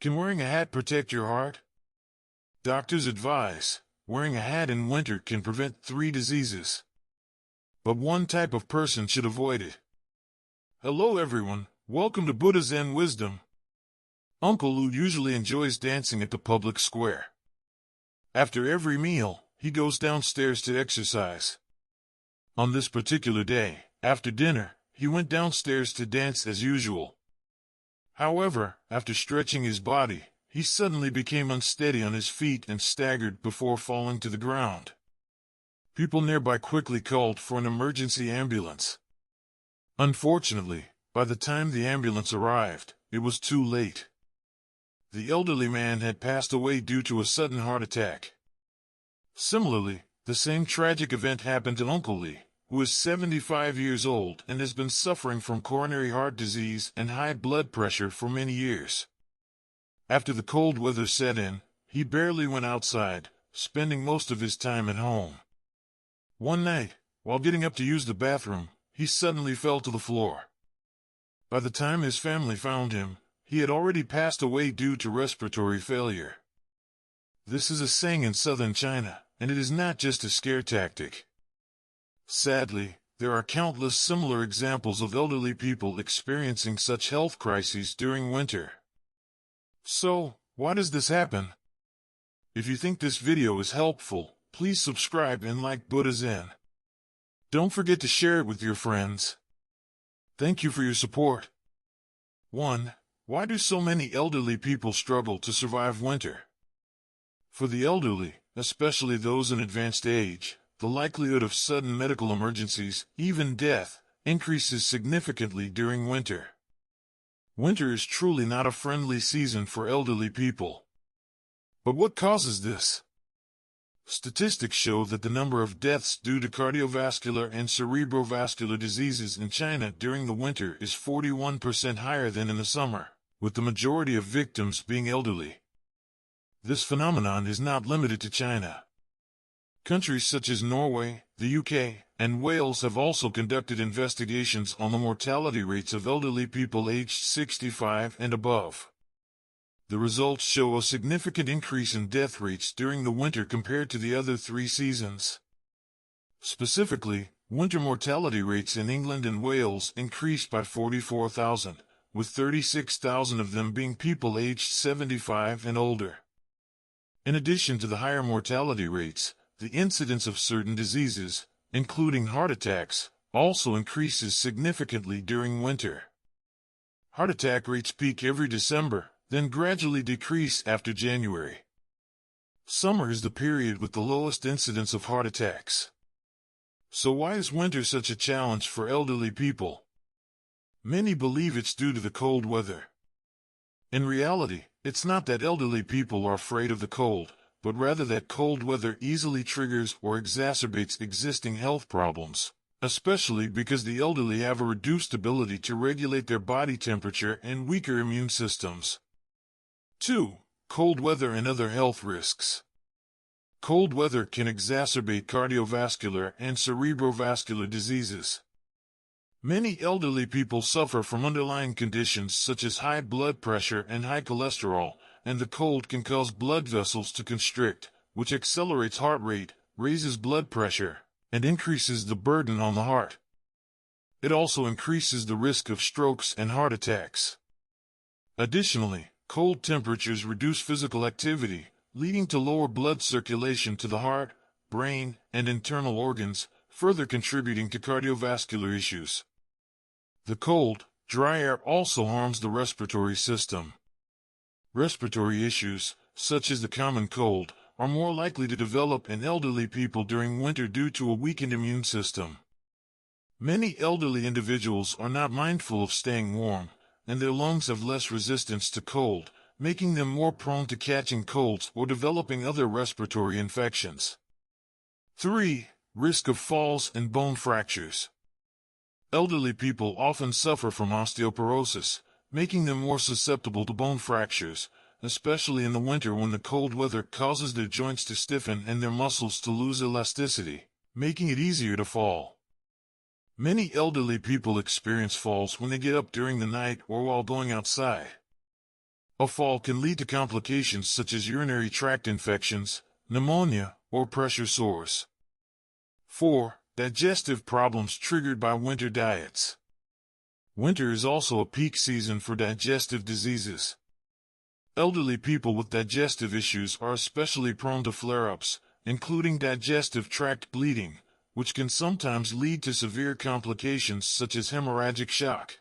Can wearing a hat protect your heart? Doctors advise, wearing a hat in winter can prevent 3 diseases. But one type of person should avoid it. Hello everyone, welcome to Buddha Zen Wisdom. Uncle Lu usually enjoys dancing at the public square. After every meal, he goes downstairs to exercise. On this particular day, after dinner, he went downstairs to dance as usual. However, after stretching his body, he suddenly became unsteady on his feet and staggered before falling to the ground. People nearby quickly called for an emergency ambulance. Unfortunately, by the time the ambulance arrived, it was too late. The elderly man had passed away due to a sudden heart attack. Similarly, the same tragic event happened to Uncle Lee, who is 75 years old and has been suffering from coronary heart disease and high blood pressure for many years. After the cold weather set in, he barely went outside, spending most of his time at home. One night, while getting up to use the bathroom, he suddenly fell to the floor. By the time his family found him, he had already passed away due to respiratory failure. This is a saying in southern China, and it is not just a scare tactic. Sadly, there are countless similar examples of elderly people experiencing such health crises during winter. So, why does this happen? If you think this video is helpful, please subscribe and like Buddha Zen. Don't forget to share it with your friends. Thank you for your support. 1. Why do so many elderly people struggle to survive winter? For the elderly, especially those in advanced age, the likelihood of sudden medical emergencies, even death, increases significantly during winter. Winter is truly not a friendly season for elderly people. But what causes this? Statistics show that the number of deaths due to cardiovascular and cerebrovascular diseases in China during the winter is 41% higher than in the summer, with the majority of victims being elderly. This phenomenon is not limited to China. Countries such as Norway, the UK, and Wales have also conducted investigations on the mortality rates of elderly people aged 65 and above. The results show a significant increase in death rates during the winter compared to the other 3 seasons. Specifically, winter mortality rates in England and Wales increased by 44,000, with 36,000 of them being people aged 75 and older. In addition to the higher mortality rates, the incidence of certain diseases, including heart attacks, also increases significantly during winter. Heart attack rates peak every December, then gradually decrease after January. Summer is the period with the lowest incidence of heart attacks. So why is winter such a challenge for elderly people? Many believe it's due to the cold weather. In reality, it's not that elderly people are afraid of the cold, but rather that cold weather easily triggers or exacerbates existing health problems, especially because the elderly have a reduced ability to regulate their body temperature and weaker immune systems. 2. Cold weather and other health risks. Cold weather can exacerbate cardiovascular and cerebrovascular diseases. Many elderly people suffer from underlying conditions such as high blood pressure and high cholesterol, and the cold can cause blood vessels to constrict, which accelerates heart rate, raises blood pressure, and increases the burden on the heart. It also increases the risk of strokes and heart attacks. Additionally, cold temperatures reduce physical activity, leading to lower blood circulation to the heart, brain, and internal organs, further contributing to cardiovascular issues. The cold, dry air also harms the respiratory system. Respiratory issues, such as the common cold, are more likely to develop in elderly people during winter due to a weakened immune system. Many elderly individuals are not mindful of staying warm, and their lungs have less resistance to cold, making them more prone to catching colds or developing other respiratory infections. 3. Risk of falls and bone fractures. Elderly people often suffer from osteoporosis, making them more susceptible to bone fractures, especially in the winter when the cold weather causes their joints to stiffen and their muscles to lose elasticity, making it easier to fall. Many elderly people experience falls when they get up during the night or while going outside. A fall can lead to complications such as urinary tract infections, pneumonia, or pressure sores. 4. Digestive problems triggered by winter diets. Winter is also a peak season for digestive diseases. Elderly people with digestive issues are especially prone to flare-ups, including digestive tract bleeding, which can sometimes lead to severe complications such as hemorrhagic shock.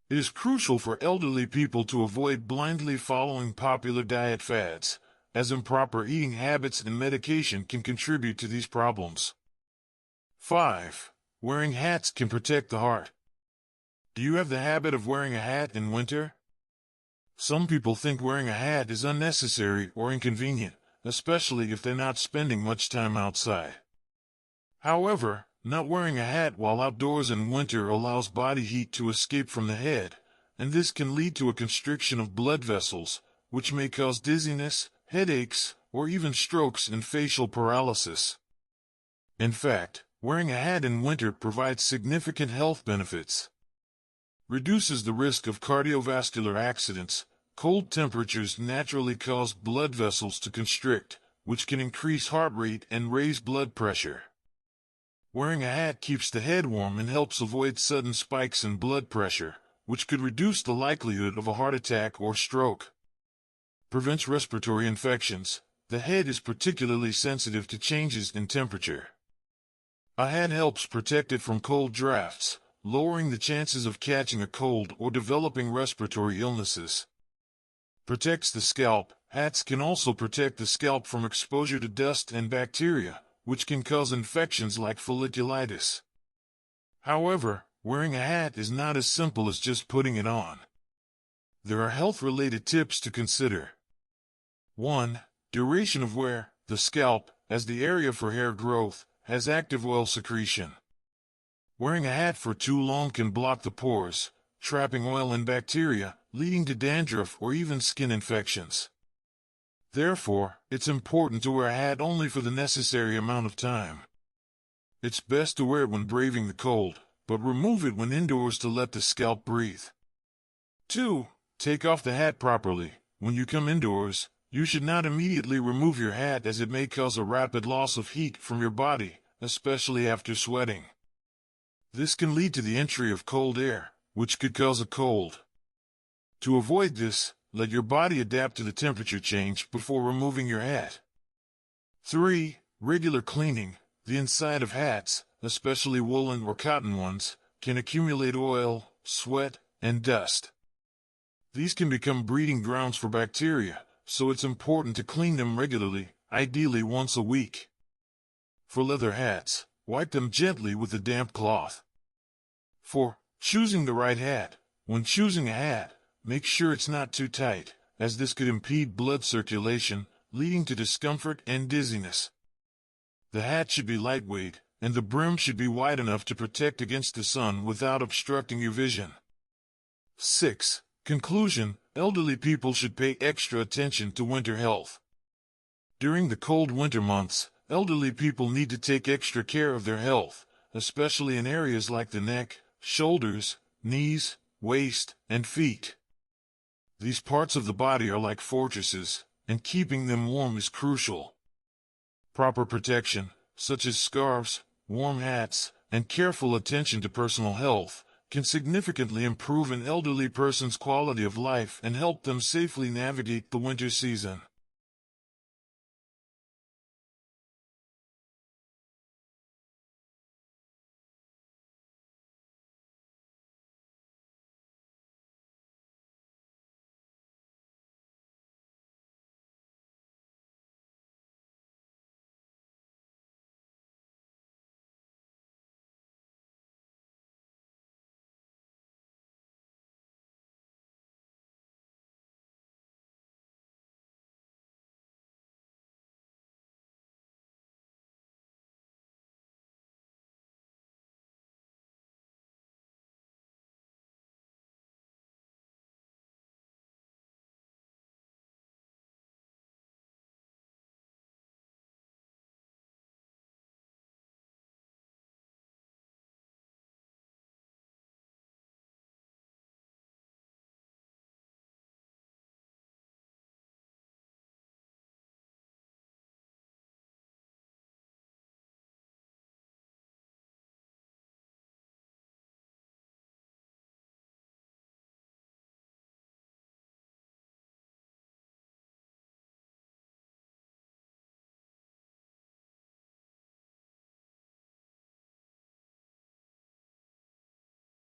It is crucial for elderly people to avoid blindly following popular diet fads, as improper eating habits and medication can contribute to these problems. 5. Wearing hats can protect the heart. Do you have the habit of wearing a hat in winter? Some people think wearing a hat is unnecessary or inconvenient, especially if they're not spending much time outside. However, not wearing a hat while outdoors in winter allows body heat to escape from the head, and this can lead to a constriction of blood vessels, which may cause dizziness, headaches, or even strokes and facial paralysis. In fact, wearing a hat in winter provides significant health benefits. Reduces the risk of cardiovascular accidents. Cold temperatures naturally cause blood vessels to constrict, which can increase heart rate and raise blood pressure. Wearing a hat keeps the head warm and helps avoid sudden spikes in blood pressure, which could reduce the likelihood of a heart attack or stroke. Prevents respiratory infections. The head is particularly sensitive to changes in temperature. A hat helps protect it from cold drafts, lowering the chances of catching a cold or developing respiratory illnesses. Protects the scalp. Hats can also protect the scalp from exposure to dust and bacteria, which can cause infections like folliculitis. However, wearing a hat is not as simple as just putting it on. There are health-related tips to consider. 1. Duration of wear. The scalp, as the area for hair growth, has active oil secretion. Wearing a hat for too long can block the pores, trapping oil and bacteria, leading to dandruff or even skin infections. Therefore, it's important to wear a hat only for the necessary amount of time. It's best to wear it when braving the cold, but remove it when indoors to let the scalp breathe. 2. Take off the hat properly. When you come indoors, you should not immediately remove your hat as it may cause a rapid loss of heat from your body, especially after sweating. This can lead to the entry of cold air, which could cause a cold. To avoid this, let your body adapt to the temperature change before removing your hat. 3. Regular cleaning. The inside of hats, especially woolen or cotton ones, can accumulate oil, sweat, and dust. These can become breeding grounds for bacteria, so it's important to clean them regularly, ideally once a week. For leather hats, wipe them gently with a damp cloth. 4. Choosing the right hat. When choosing a hat, make sure it's not too tight, as this could impede blood circulation, leading to discomfort and dizziness. The hat should be lightweight, and the brim should be wide enough to protect against the sun without obstructing your vision. 6. Conclusion. Elderly people should pay extra attention to winter health. During the cold winter months, elderly people need to take extra care of their health, especially in areas like the neck, shoulders, knees, waist, and feet. These parts of the body are like fortresses, and keeping them warm is crucial. Proper protection, such as scarves, warm hats, and careful attention to personal health, can significantly improve an elderly person's quality of life and help them safely navigate the winter season.